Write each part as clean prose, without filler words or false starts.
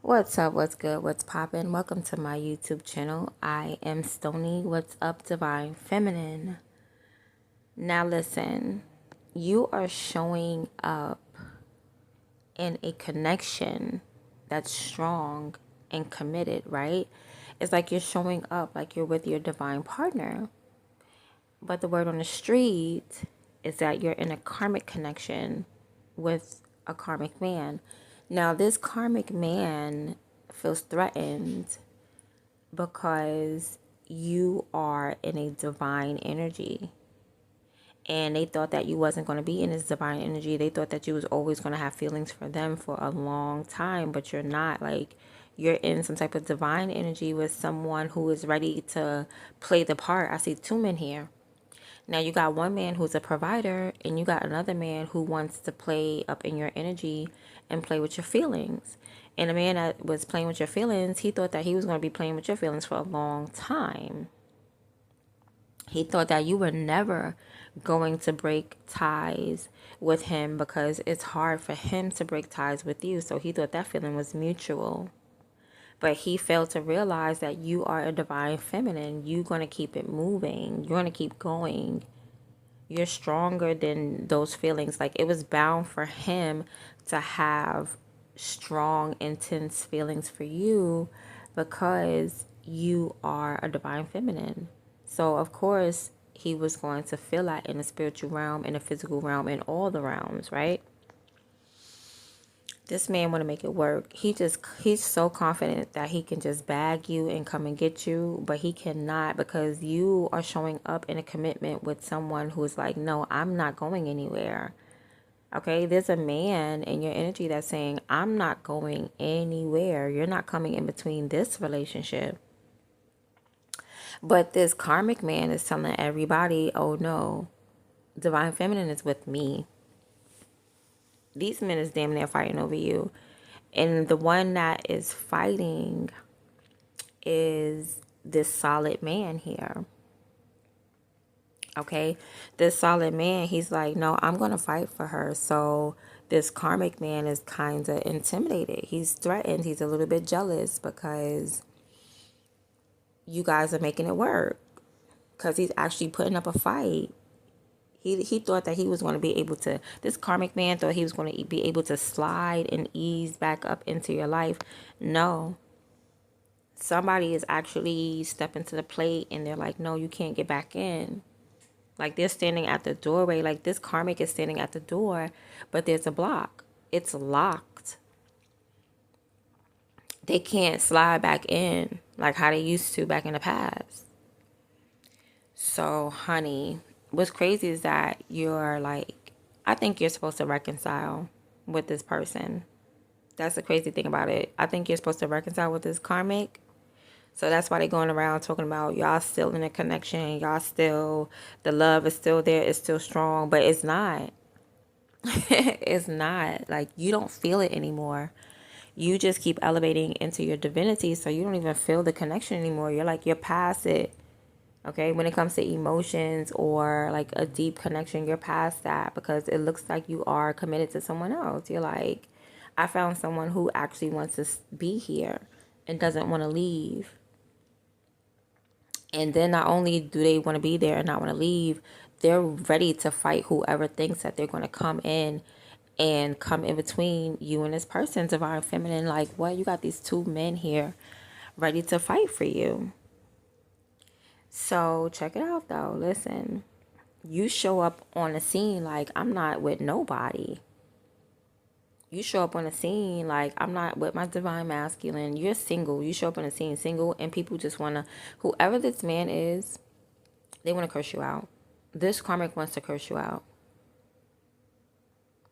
What's up? What's good? What's poppin'? Welcome to my YouTube channel. I am Stony. What's up, Divine Feminine? Now, listen, you are showing up in a connection that's strong and committed, right? It's like you're showing up like you're with your divine partner. But the word on the street is that you're in a karmic connection with a karmic man. Now, this karmic man feels threatened because you are in a divine energy. And they thought that you wasn't going to be in this divine energy. They thought that you was always going to have feelings for them for a long time, but you're not. Like, you're in some type of divine energy with someone who is ready to play the part. I see two men here. Now you got one man who's a provider, and you got another man who wants to play up in your energy and play with your feelings. And the man that was playing with your feelings, he thought that he was going to be playing with your feelings for a long time. He thought that you were never going to break ties with him because it's hard for him to break ties with you. So he thought that feeling was mutual. But he failed to realize that you are a divine feminine. You're going to keep it moving. You're going to keep going. You're stronger than those feelings. Like, it was bound for him to have strong, intense feelings for you because you are a divine feminine. So, of course, he was going to feel that in the spiritual realm, in the physical realm, in all the realms, right? This man want to make it work. He's so confident that he can just bag you and come and get you, but he cannot because you are showing up in a commitment with someone who is like, no, I'm not going anywhere. Okay, there's a man in your energy that's saying, I'm not going anywhere. You're not coming in between this relationship. But this karmic man is telling everybody, oh no, divine feminine is with me. These men is damn near fighting over you. And the one that is fighting is this solid man here. Okay? This solid man, he's like, no, I'm going to fight for her. So this karmic man is kind of intimidated. He's threatened. He's a little bit jealous because you guys are making it work. Because he's actually putting up a fight. He thought that he was going to be able to, this karmic man thought he was going to be able to slide and ease back up into your life. No. Somebody is actually stepping to the plate and they're like, no, you can't get back in. Like, they're standing at the doorway. Like, this karmic is standing at the door, but there's a block. It's locked. They can't slide back in like how they used to back in the past. So, honey, what's crazy is that you're like, I think you're supposed to reconcile with this person. That's the crazy thing about it. I think you're supposed to reconcile with this karmic. So that's why they're going around talking about y'all still in a connection. Y'all still, the love is still there. It's still strong, but it's not. It's not. Like, you don't feel it anymore. You just keep elevating into your divinity. So you don't even feel the connection anymore. You're like, you're past it. Okay, when it comes to emotions or like a deep connection, you're past that because it looks like you are committed to someone else. You're like, I found someone who actually wants to be here and doesn't want to leave. And then not only do they want to be there and not want to leave, they're ready to fight whoever thinks that they're going to come in and come in between you and this person, divine feminine. Like, what? You got these two men here ready to fight for you. So check it out though. Listen, you show up on the scene like, I'm not with nobody. You show up on the scene like, I'm not with my divine masculine. You're single. You show up on the scene single, and people just want to, whoever this man is, they want to curse you out. This karmic wants to curse you out.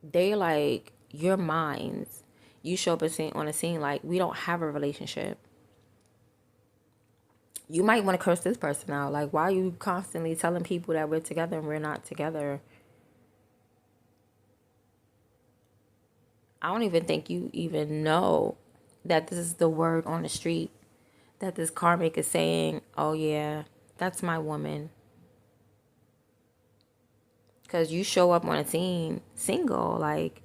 They like, you're mine. You show up on a scene like, we don't have a relationship. You might want to curse this person out. Like, why are you constantly telling people that we're together and we're not together? I don't even think you even know that this is the word on the street. That this karmic is saying, oh yeah, that's my woman. Because you show up on a scene single. Like,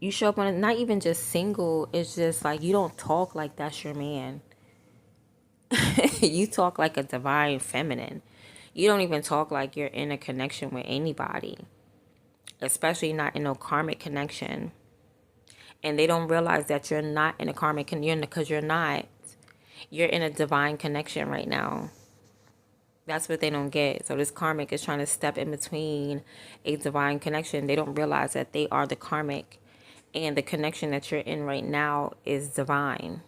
You show up on, not even just single, it's just like you don't talk like that's your man. You talk like a divine feminine. You don't even talk like you're in a connection with anybody, especially not in no karmic connection. And they don't realize that you're not in a karmic connection because you're not. You're in a divine connection right now. That's what they don't get. So this karmic is trying to step in between a divine connection. They don't realize that they are the karmic, and the connection that you're in right now is divine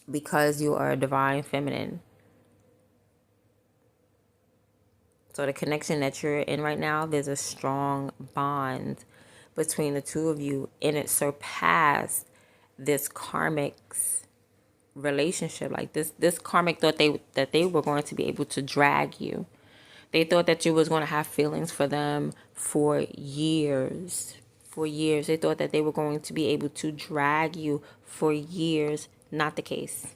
because you are a divine feminine. So the connection that you're in right now, there's a strong bond between the two of you, and it surpassed this karmic's relationship. Like this karmic thought that they were going to be able to drag you. They thought that you was going to have feelings for them for years. For years. They thought that they were going to be able to drag you for years. Not the case.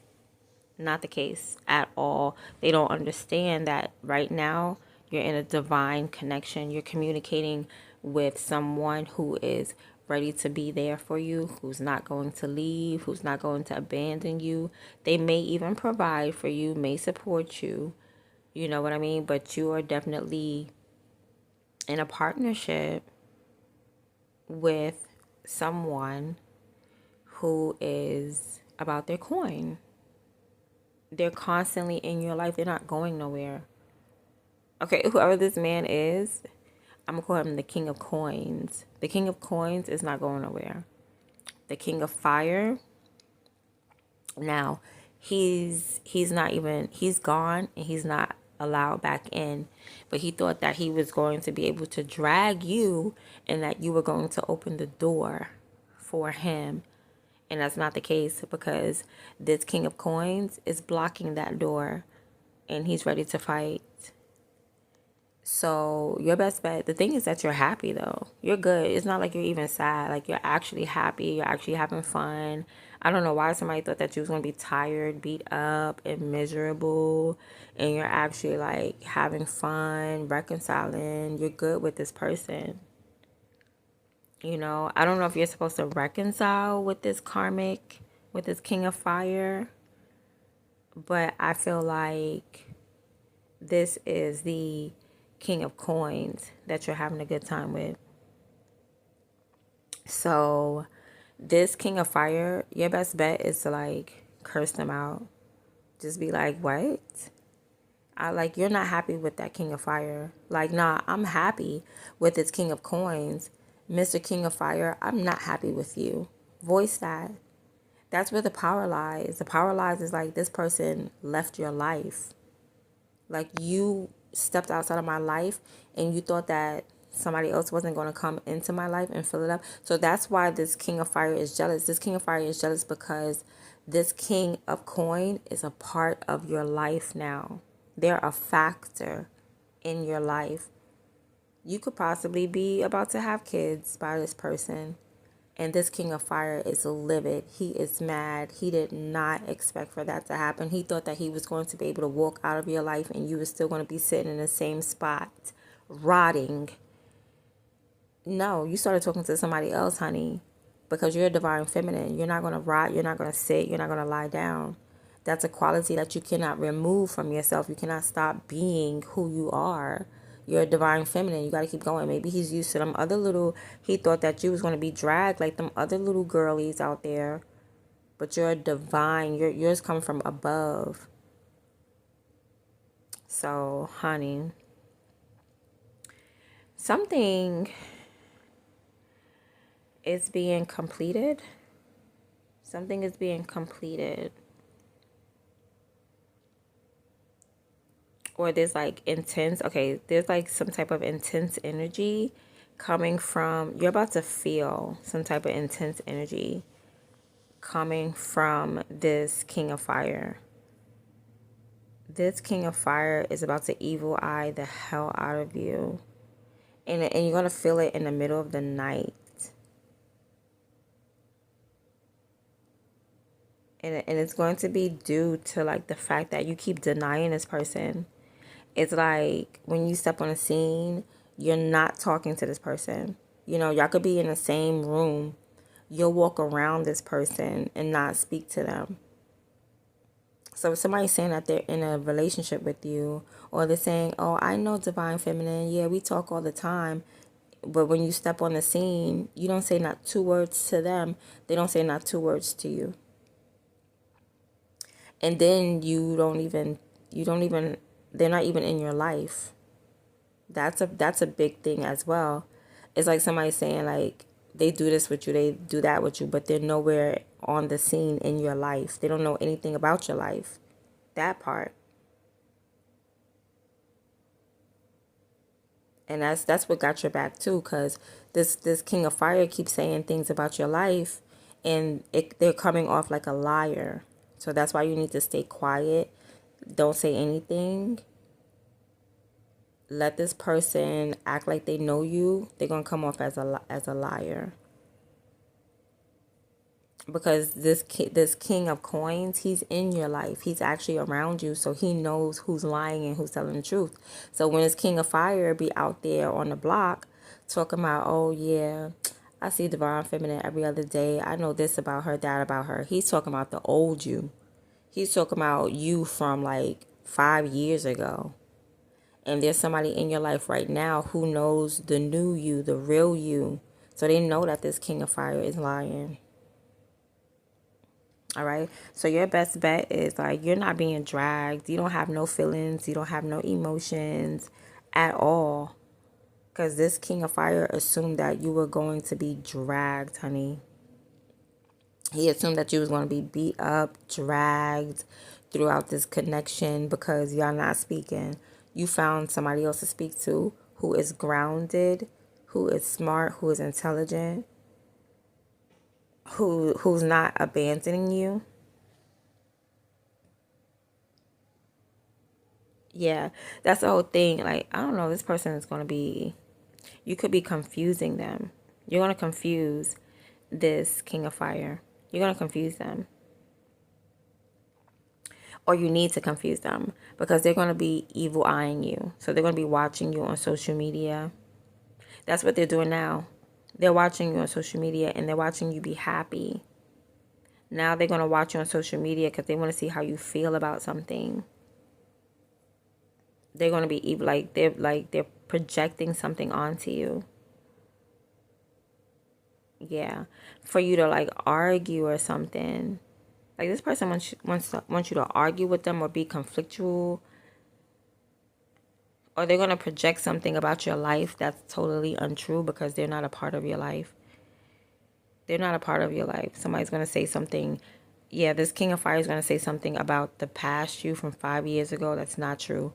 Not the case at all. They don't understand that right now you're in a divine connection. You're communicating with someone who is ready to be there for you, who's not going to leave, who's not going to abandon you. They may even provide for you, may support you. You know what I mean? But you are definitely in a partnership with someone who is about their coin. They're constantly in your life. They're not going nowhere. Okay, whoever this man is, I'm going to call him the King of Coins. The King of Coins is not going nowhere. The King of Fire, now, he's not even, he's gone and he's not allowed back in. But he thought that he was going to be able to drag you and that you were going to open the door for him. And that's not the case, because this King of Coins is blocking that door and he's ready to fight. So your best bet, the thing is that you're happy though. You're good. It's not like you're even sad. Like you're actually happy. You're actually having fun. I don't know why somebody thought that you was going to be tired, beat up, and miserable. And you're actually like having fun, reconciling. You're good with this person. You know, I don't know if you're supposed to reconcile with this karmic, with this King of Fire. But I feel like this is the King of Coins that you're having a good time with. So this King of Fire, your best bet is to like curse them out. Just be like, what? You're not happy with that King of Fire. Like, nah, I'm happy with this King of Coins. Mr. King of Fire, I'm not happy with you. Voice that. That's where the power lies. The power lies is like this person left your life. Like you stepped outside of my life and you thought that somebody else wasn't going to come into my life and fill it up. So that's why this King of Fire is jealous. This King of Fire is jealous because this King of Coin is a part of your life now. They're a factor in your life. You could possibly be about to have kids by this person. And this King of Fire is livid. He is mad. He did not expect for that to happen. He thought that he was going to be able to walk out of your life and you were still going to be sitting in the same spot, rotting. No, you started talking to somebody else, honey, because you're a divine feminine. You're not going to rot. You're not going to sit. You're not going to lie down. That's a quality that you cannot remove from yourself. You cannot stop being who you are. You're a divine feminine. You got to keep going. Maybe he's used to them other little, he thought that you was going to be dragged like them other little girlies out there. But you're a divine. Yours come from above. So, honey, something is being completed. Something is being completed. Or there's like intense, okay, there's like some type of intense energy coming from, you're about to feel some type of intense energy coming from this King of Fire. This King of Fire is about to evil eye the hell out of you. And you're going to feel it in the middle of the night. And it's going to be due to like the fact that you keep denying this person. It's like when you step on a scene, you're not talking to this person. You know, y'all could be in the same room. You'll walk around this person and not speak to them. So if somebody's saying that they're in a relationship with you, or they're saying, oh, I know Divine Feminine, yeah, we talk all the time, but when you step on the scene, you don't say not two words to them, they don't say not two words to you. And then they're not even in your life. That's a big thing as well. It's like somebody saying, like, they do this with you, they do that with you, but they're nowhere on the scene in your life. They don't know anything about your life. That part. And that's what got your back too, because this King of Fire keeps saying things about your life, and they're coming off like a liar. So that's why you need to stay quiet. Don't say anything. Let this person act like they know you. They're gonna come off as a liar. Because this King of Coins, he's in your life. He's actually around you, so he knows who's lying and who's telling the truth. So when this King of Fire be out there on the block talking about, oh yeah, I see Divine Feminine every other day, I know this about her, that about her, he's talking about the old you. He's talking about you from like 5 years ago. And there's somebody in your life right now who knows the new you, the real you. So they know that this King of Fire is lying. All right. So your best bet is, like, you're not being dragged. You don't have no feelings. You don't have no emotions at all. Because this King of Fire assumed that you were going to be dragged, honey. He assumed that you was going to be beat up, dragged throughout this connection because y'all not speaking. You found somebody else to speak to who is grounded, who is smart, who is intelligent, who's not abandoning you. Yeah, that's the whole thing. Like, I don't know, this person is going to be, you could be confusing them. You're going to confuse this King of Fire. You're going to confuse them. Or you need to confuse them because they're going to be evil eyeing you. So they're going to be watching you on social media. That's what they're doing now. They're watching you on social media and they're watching you be happy. Now they're going to watch you on social media because they want to see how you feel about something. They're going to be evil, they're projecting something onto you. Yeah, for you to like argue or something. Like, this person wants you to argue with them or be conflictual, or they're going to project something about your life that's totally untrue because they're not a part of your life. They're not a part of your life. Somebody's going to say something. Yeah, this King of Fire is going to say something about the past you from 5 years ago that's not true.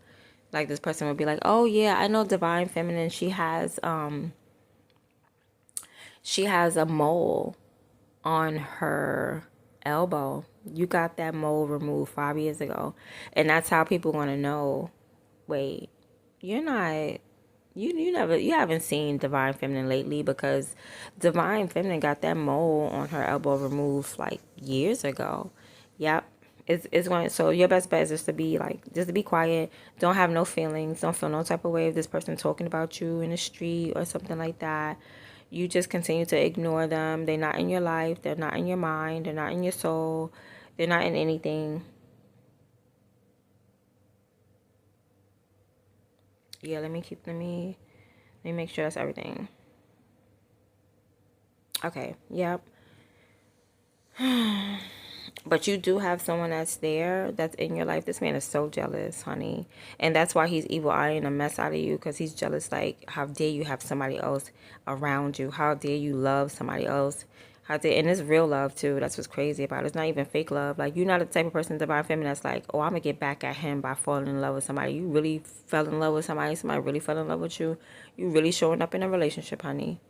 Like, this person would be like, oh yeah, I know Divine Feminine, she has a mole on her elbow. You got that mole removed 5 years ago. And that's how people want to know, wait, you're not, you haven't seen Divine Feminine lately, because Divine Feminine got that mole on her elbow removed like years ago. Yep. It's going, so your best bet is just to be quiet. Don't have no feelings. Don't feel no type of way if this person talking about you in the street or something like that. You just continue to ignore them. They're not in your life. They're not in your mind. They're not in your soul. They're not in anything. Yeah, let me make sure that's everything. Okay, yep. But you do have someone that's there, that's in your life. This man is so jealous, honey. And that's why he's evil eyeing the mess out of you, because he's jealous. Like, how dare you have somebody else around you? How dare you love somebody else? How dare, and it's real love too. That's what's crazy about it. It's not even fake love. Like, you're not the type of person, Divine Feminine, that's like, oh, I'm going to get back at him by falling in love with somebody. You really fell in love with somebody. Somebody really fell in love with you. You really showing up in a relationship, honey.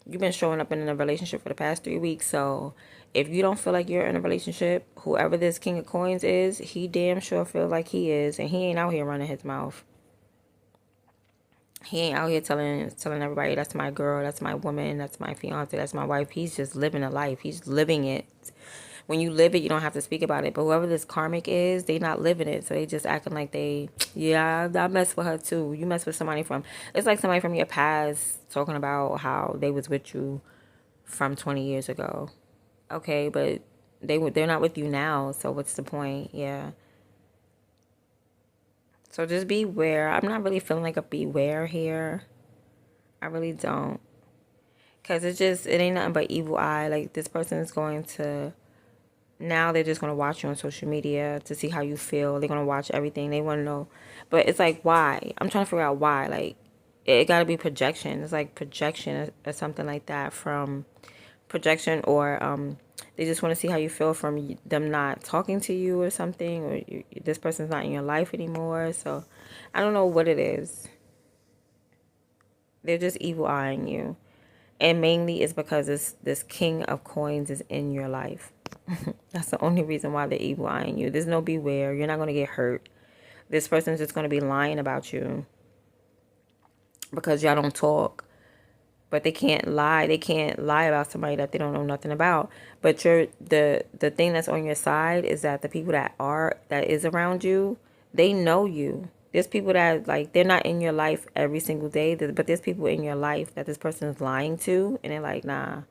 You've been showing up in a relationship for the past 3 weeks. So if you don't feel like you're in a relationship, whoever this King of Coins is, he damn sure feels like he is. And he ain't out here running his mouth. He ain't out here telling everybody, that's my girl, that's my woman, that's my fiance, that's my wife. He's just living a life. He's living it. when you live it, you don't have to speak about it. But whoever this karmic is, they not living it. So they just acting like they, yeah, I mess with her too. You mess with somebody from, it's like somebody from your past talking about how they was with you from 20 years ago. Okay, but they're not with you now. So what's the point? Yeah. So just beware. I'm not really feeling like a beware here. I really don't. Because it ain't nothing but evil eye. Like, this person is going to, now they're just going to watch you on social media to see how you feel. They're going to watch everything. They want to know. But it's like, why? I'm trying to figure out why. Like, it got to be projection. It's like projection or something like that from projection, or they just want to see how you feel from them not talking to you or something, or this person's not in your life anymore. So I don't know what it is. They're just evil eyeing you. And mainly it's because this king of coins is in your life. That's the only reason why they're evil eyeing you. There's no beware. You're not going to get hurt. This person's just going to be lying about you because y'all don't talk. But they can't lie. They can't lie about somebody that they don't know nothing about. But the thing that's on your side is that the people that is around you, they know you. There's people that, like, they're not in your life every single day, but there's people in your life that this person is lying to, and they're like, nah,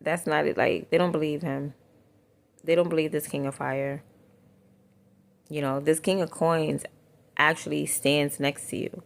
that's not it. Like, they don't believe him. They don't believe this king of fire. You know, this king of coins actually stands next to you.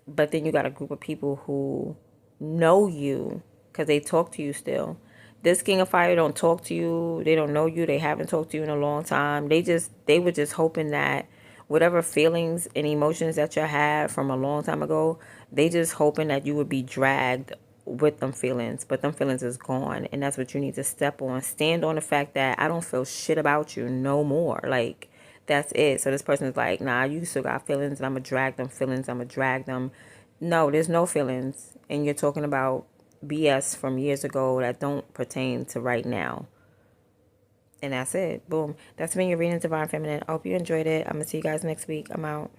But then you got a group of people who know you because they talk to you still. This king of fire don't talk to you. They don't know you. They haven't talked to you in a long time. They were just hoping that whatever feelings and emotions that you had from a long time ago, they just hoping that you would be dragged with them feelings. But them feelings is gone. And that's what you need to step on. Stand on the fact that I don't feel shit about you no more. Like, that's it. So this person is like, nah, you still got feelings and I'm going to drag them feelings. I'm going to drag them. No, there's no feelings. And you're talking about BS from years ago that don't pertain to right now. And that's it. Boom. That's been your reading, Divine Feminine. I hope you enjoyed it. I'm going to see you guys next week. I'm out.